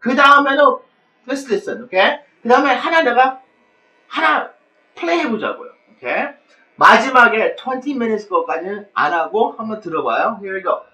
그 다음에는 let's listen, okay? 그 다음에 하나 플레이 해보자고요, okay? 마지막에 20 minutes 거까지는 안 하고 한번 들어봐요. Here we go.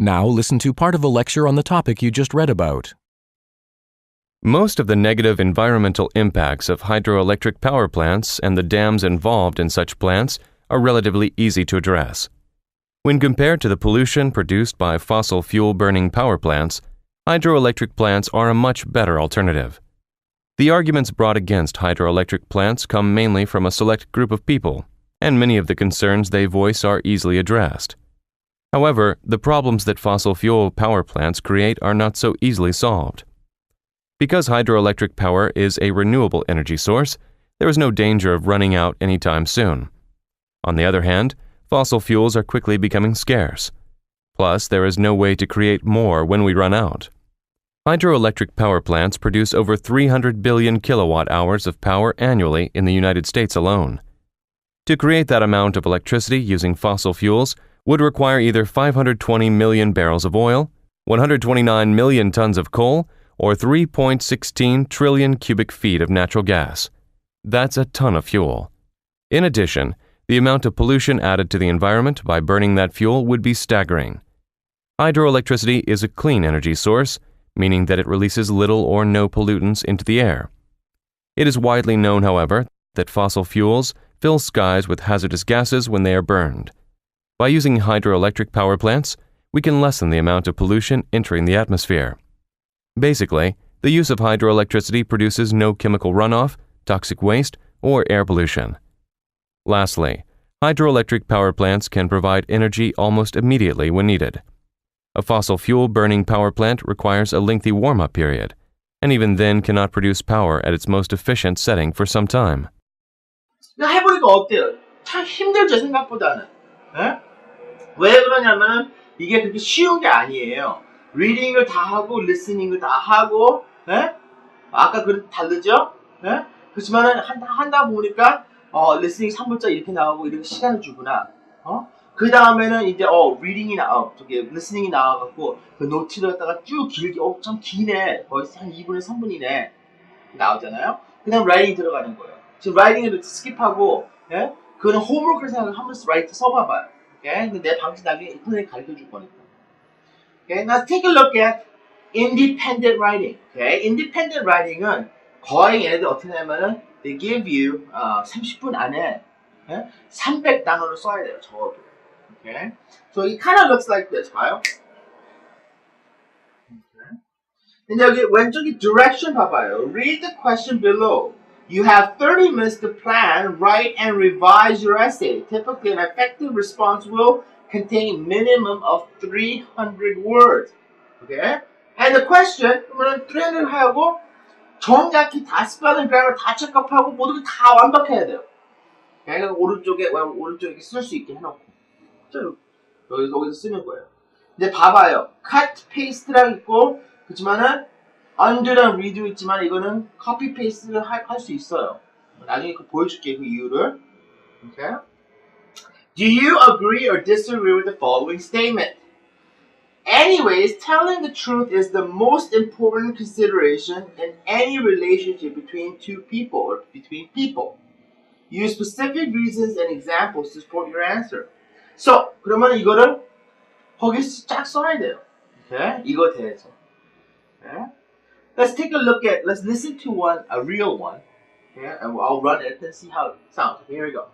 Now listen to part of a lecture on the topic you just read about. Most of the negative environmental impacts of hydroelectric power plants and the dams involved in such plants are relatively easy to address. When compared to the pollution produced by fossil fuel-burning power plants, hydroelectric plants are a much better alternative. The arguments brought against hydroelectric plants come mainly from a select group of people, and many of the concerns they voice are easily addressed. However, the problems that fossil fuel power plants create are not so easily solved. Because hydroelectric power is a renewable energy source, there is no danger of running out anytime soon. On the other hand, fossil fuels are quickly becoming scarce. Plus, there is no way to create more when we run out. Hydroelectric power plants produce over 300 billion kilowatt-hours of power annually in the United States alone. To create that amount of electricity using fossil fuels would require either 520 million barrels of oil, 129 million tons of coal, or 3.16 trillion cubic feet of natural gas. That's a ton of fuel. In addition, the amount of pollution added to the environment by burning that fuel would be staggering. Hydroelectricity is a clean energy source, meaning that it releases little or no pollutants into the air. It is widely known, however, that fossil fuels fill skies with hazardous gases when they are burned. By using hydroelectric power plants, we can lessen the amount of pollution entering the atmosphere. Basically, the use of hydroelectricity produces no chemical runoff, toxic waste, or air pollution. Lastly, hydroelectric power plants can provide energy almost immediately when needed. A fossil fuel burning power plant requires a lengthy warm-up period. and even then cannot produce power at its most efficient setting for some time. 해보니까 어때요? 참 힘들죠, 생각보다는. 예? 왜 그러냐면은 이게 그렇게 쉬운 게 아니에요. 리딩을 다 하고 리스닝을 다 하고 예? 아까 다르죠? 예? 그렇지만은 한다 보니까 리스닝 3분짜 이렇게 나오고 이렇게 시간을 주구나. 그 다음에는 이제 저기 리스닝이 나와갖고 그 노트를 갖다가 쭉 길게 참 기네. 거의 한 2분에 3분이네. 나오잖아요. 그 다음 라이팅 들어가는 거예요. 지금 라이팅을 스킵하고 예? 그거는 홈워크를 생각하면 한 번씩 라이팅 써봐봐요. Okay? 근데 내 방식 나중에 인터넷에 가르쳐 줄 거니까. Okay? Now take a look at independent writing. Okay? Independent writing은 거의 얘네들 어떻게 하냐면은 they give you 30분 안에 300단어를 써야 돼요. 적어도. Okay? So it kind of looks like this. 봐요. Okay. 근데 여기 왼쪽에 direction 봐봐요. Read the question below. You have 30 minutes to plan, write, and revise your essay. Typically, an effective response will contain minimum of 300 words. Okay? And the question, 그러면 300 하고 정확히 다 스펠링 그래머 다 체크하고 모두 다 완벽해야 돼요. Okay? 오른쪽에 쓸 수 있게 해놓고. 여기서 쓰는 거예요. 근데 봐봐요. cut, paste랑 있고, 그렇지만은 under랑 redo 있지만 이거는 copy paste를 할 수 있어요. 나중에 보여줄게 그 이유를. Okay? Do you agree or disagree with the following statement? Anyways, telling the truth is the most important consideration in any relationship between two people or between people. Use specific reasons and examples to support your answer. So, 그러면 이거를 거기 쫙 써야 돼요. Okay? 이거 대해서. Okay? Let's take a look at, let's listen to one, a real one. Okay? And I'll run it and see how it sounds. Okay, here we go.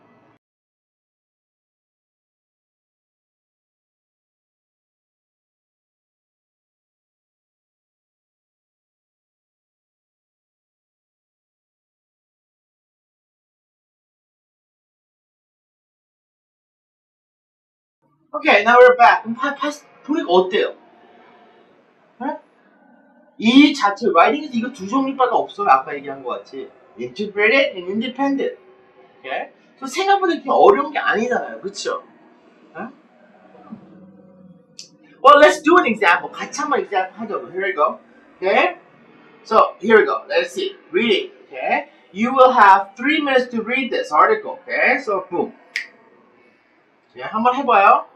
Okay, now we're back. 보니까 어때요? 네? 이 자체, 라이팅에서 이거 두 종류밖에 없어요. 아까 얘기한 것 같이. Integrated and independent. Okay? So 생각보다 그렇게 어려운 게 아니잖아요. 그쵸? 네? Well, let's do an example. 같이 한번 example 하자고. Here we go. Okay? So, here we go. Let's see. Reading. Okay? You will have 3 minutes to read this article. Okay? So, boom. Okay, 한번 해봐요.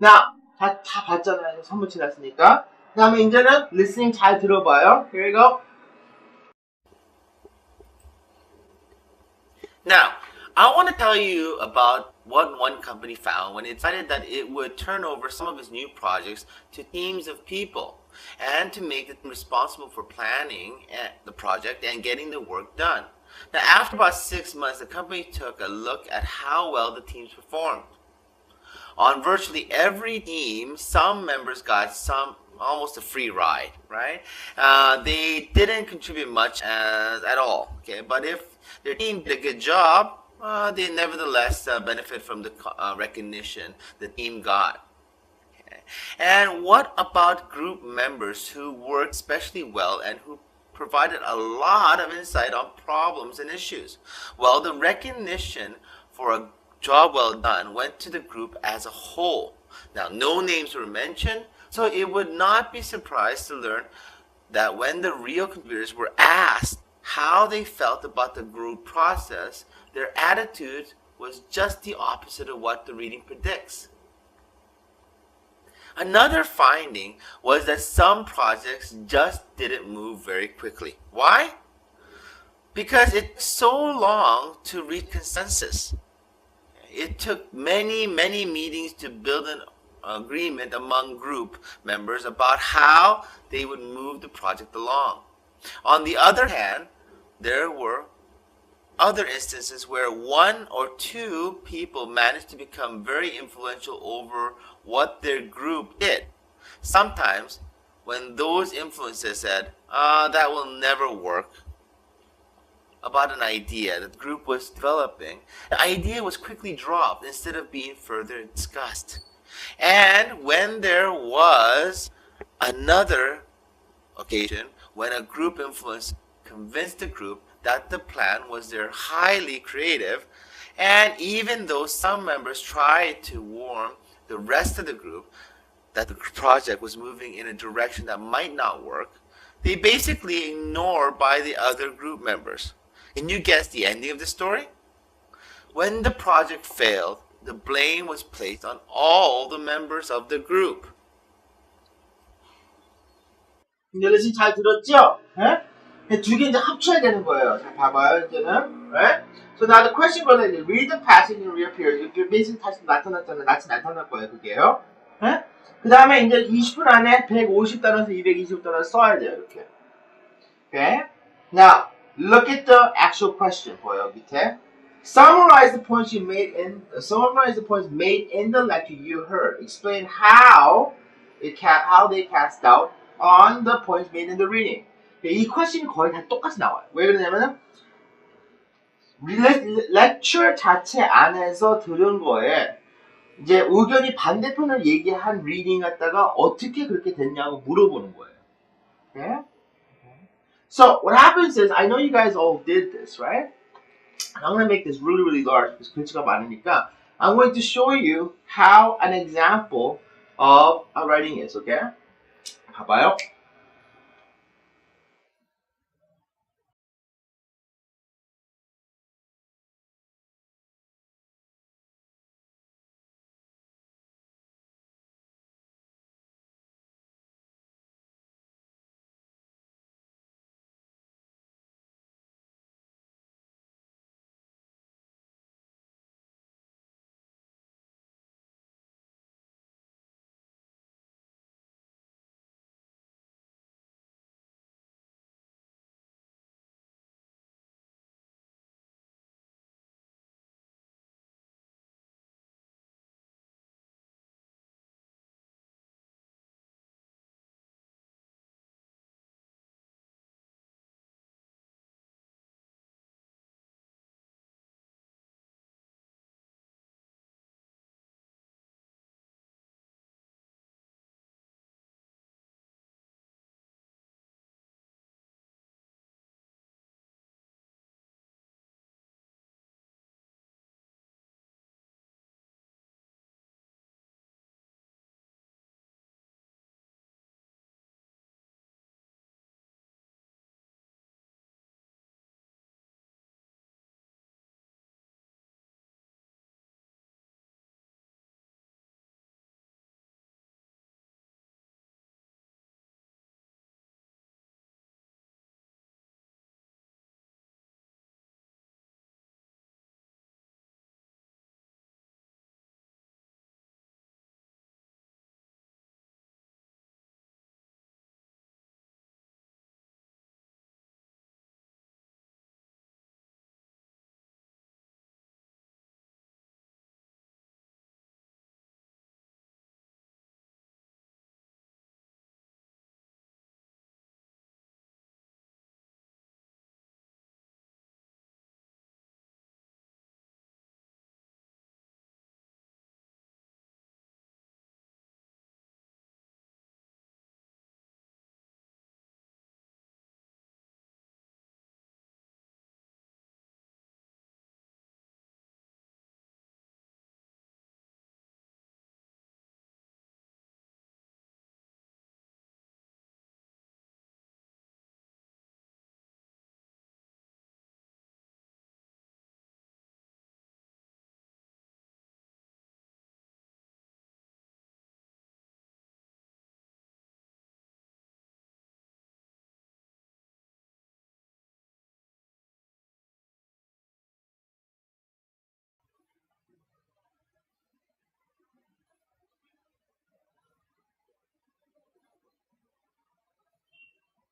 Now, 다 봤잖아요. 선물 지났으니까. 그 다음에 이제는 listening 잘 들어봐요. Here we go. Now, I want to tell you about what one company found when it decided that it would turn over some of its new projects to teams of people and to make them responsible for planning the project and getting the work done. Now, after about 6 months, the company took a look at how well the teams performed. On virtually every team, some members got almost a free ride, right? They didn't contribute much at all, okay? But if their team did a good job, they nevertheless benefit from the recognition the team got. Okay? And what about group members who worked especially well and who provided a lot of insight on problems and issues? Well, the recognition for a job well done went to the group as a whole. Now, no names were mentioned, so it would not be surprised to learn that when the real contributors were asked how they felt about the group process, their attitude was just the opposite of what the reading predicts. Another finding was that some projects just didn't move very quickly. Why? Because it took so long to reach consensus. It took many meetings to build an agreement among group members about how they would move the project along. On the other hand, there were other instances where one or two people managed to become very influential over what their group did. Sometimes, when those influences said, that will never work, about an idea that the group was developing, the idea was quickly dropped instead of being further discussed. And when there was another occasion when a group influence convinced the group that the plan was their highly creative, and even though some members tried to warn the rest of the group that the project was moving in a direction that might not work, they basically ignored by the other group members. Can you guess the ending of the story? When the project failed, the blame was placed on all the members of the group. 이제 레슨 잘 들었죠? 예? 두 개 이제 합쳐야 되는 거예요. 자, 봐봐요, 이제는. Right? So now the question goes like this. Read the passage and reappear. 이렇게 베이직 다시 나타났잖아요. 낯이 나타날 거예요, 그게요. 예? 그 다음에 이제 20분 안에 150단어에서 220단어 써야 돼요, 이렇게. Okay? Now, look at the actual question 보여 밑에. Summarize the points made in the lecture you heard. Explain how they cast doubt on the points made in the reading. 이 question이 거의 다 똑같이 나와요. 왜 그러냐면은 lecture 자체 안에서 들은 거에 이제 의견이 반대편을 얘기한 리딩 갖다가 어떻게 그렇게 됐냐고 물어보는 거예요. Okay? So what happens is, I know you guys all did this, right? I'm going to make this really large because 글씨가 많으니까 I'm going to show you how an example of a writing is, okay? 봐봐요.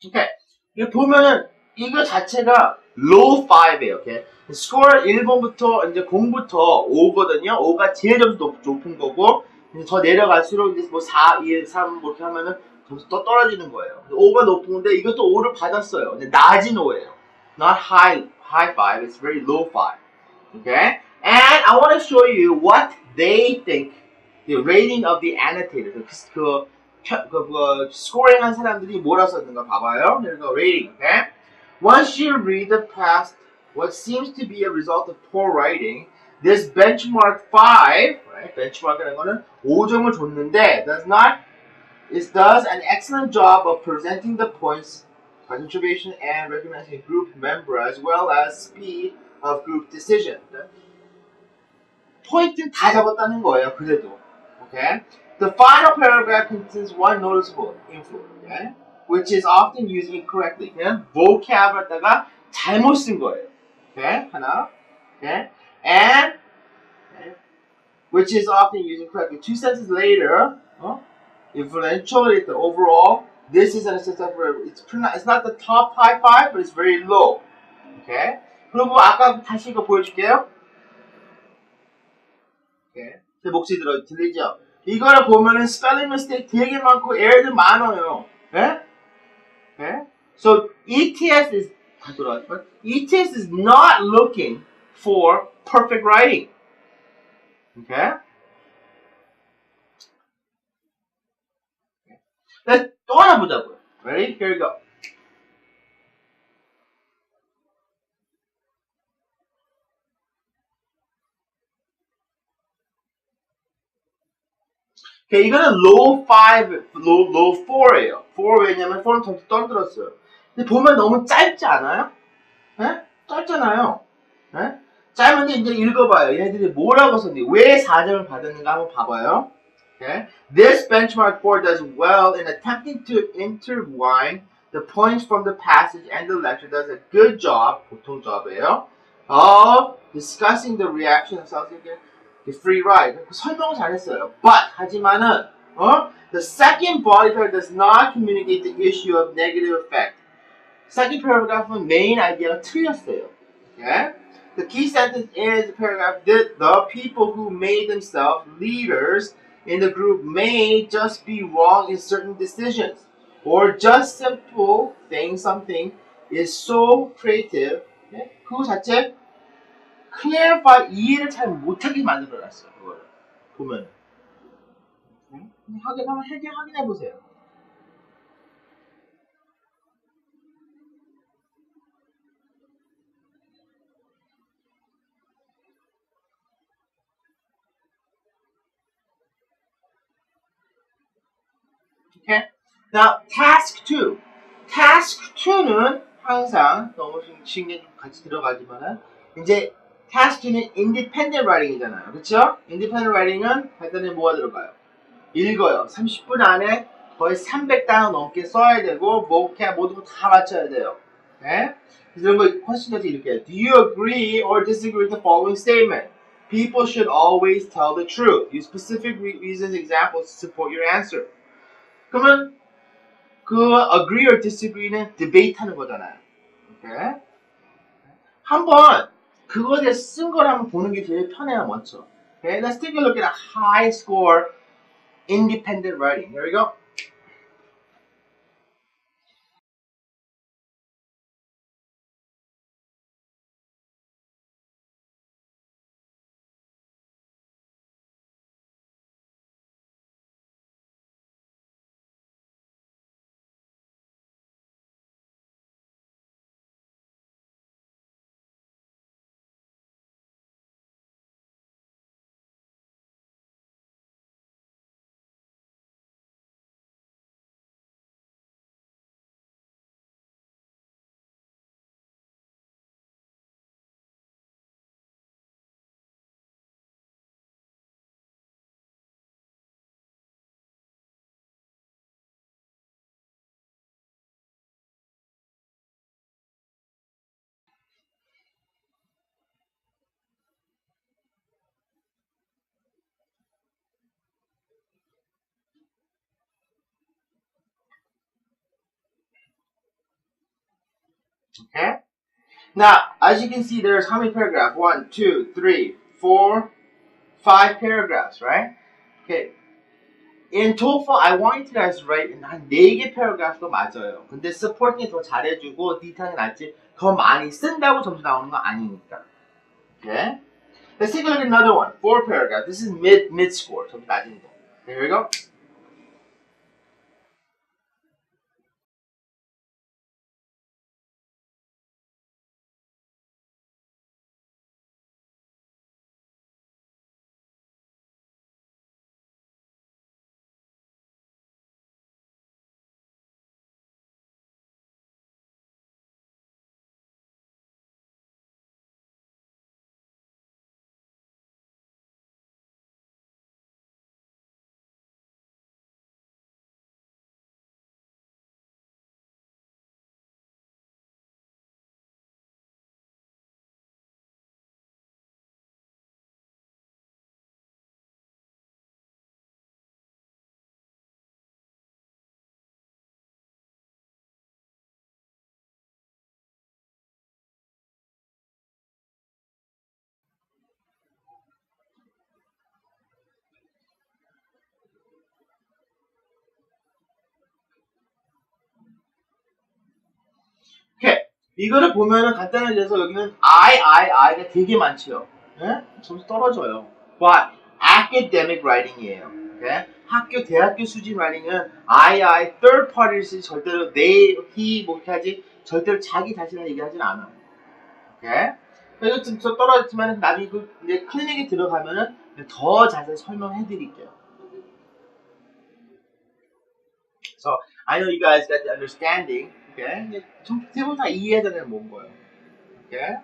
오케이. 이거 보면은 이거 자체가 low 5예요. 오케이. 스코어 1번부터 이제 0부터 5거든요. 5가 제일 점수 높은 거고 이제 더 내려갈수록 이제 뭐 4, 2, 3 뭐 이렇게 하면은 점수 또 떨어지는 거예요. 5가 높은 건데 이것도 5를 받았어요. 근데 낮은 5예요. Not high 5. It's very low 5. Okay? And I want to show you what they think the rating of the annotator. scoring 한 사람들이 뭐라 썼는가 봐봐요. Here's the rating, okay? Once you read the past, what seems to be a result of poor writing, this benchmark 5, right? benchmark이라는 거는 5점을 줬는데 does an excellent job of presenting the points, contribution, and recognizing group member as well as speed of group decision. 포인트는 다 잡았다는 거예요. 그래도. Okay? The final paragraph contains one noticeable influence, okay? Which is often used incorrectly. 그냥 vocab 갖다가 잘못 쓴 거예요. Okay? 하나. Okay? And okay, which is often used incorrectly. Two sentences later, influential is the overall. This is an instance of it's not the top high 5, but it's very low. Okay? 그리고 아까 다시 이거 보여줄게요. Okay. 제 목소리 들리죠? 이거를 보면은 spelling mistake 되게 많고 error도 많아요. 예? 예? So ETS is ETS is not looking for perfect writing. Okay? 또 하나 보자고요. Ready? Here we go. Okay, 이거는 low 5, low 4예요. 4 왜냐면 4는 점수 떨어뜨렸어요. 근데 보면 너무 짧지 않아요? 예? 짧잖아요. 예? 짧은데 이제 읽어봐요. 얘네들이 뭐라고 썼는지, 왜 4점을 받았는가 한번 봐봐요. Okay? This benchmark 4 does well in attempting to intertwine the points from the passage and the lecture. Does a good job, 보통 job이에요, of discussing the reaction of the free ride. 설명을 잘했어요. But 하지만은 the second body paragraph does not communicate the issue of negative effect. Second paragraph은 main idea가 틀렸어요. Okay? The key sentence is the paragraph that the people who made themselves leaders in the group may just be wrong in certain decisions, or just simple saying something is so creative. Okay? 그 자체 clarify 이해를 잘 못하게 만들어놨어요. 그거를 보면 확인해 보세요. Okay? Now, task 2. task 2는 항상 너무 신경 같이 들어가지만은 이제 task 2는 independent writing이잖아요. 그렇죠? independent writing은 간단히 뭐가 들어가요? 읽어요. 30분 안에 거의 300단어 넘게 써야 되고 vocab 모든 거 다 맞춰야 돼요. 네? 이런 거 퀘스천에서 이렇게 해요. Do you agree or disagree with the following statement? People should always tell the truth. Use specific reasons, examples to support your answer. 그러면 그 agree or disagree는 debate 하는 거잖아요. 오케이? 한번 그거에 대해서 쓴 걸 한번 보는 게 제일 편해요, 먼저. Okay, let's take a look at a high score independent writing. Here we go. Okay? Now, as you can see, there's how many paragraphs? 1, 2, 3, 4, 5 paragraphs, right? Okay. In TOEFL, I want you guys to write 한 4개 paragraph도 맞아요. 근데 supporting이 더 잘해주고 디테일이 낫지 더 많이 쓴다고 점수 나오는 거 아니니까. Okay? Let's take a look at another one. 4 paragraphs. This is mid score. 점수 낮으니까. Here we go. Okay. 이거를 보면은 간단하게 해서 여기는 I가 되게 많죠. 예? 점수 떨어져요. But academic writing이에요. Okay? 학교, 대학교 수준 writing은 third parties 절대로 they, he, 뭐 이렇게 하지 절대로 자기 자신을 얘기하진 않아요. Okay? 이거 좀 떨어졌지만 나중에 이제 클리닉에 들어가면은 더 자세히 설명해 드릴게요. So I know you guys got the understanding. Okay? 좀 대부분 다 이해하잖아요, 뭔 거예요. Okay?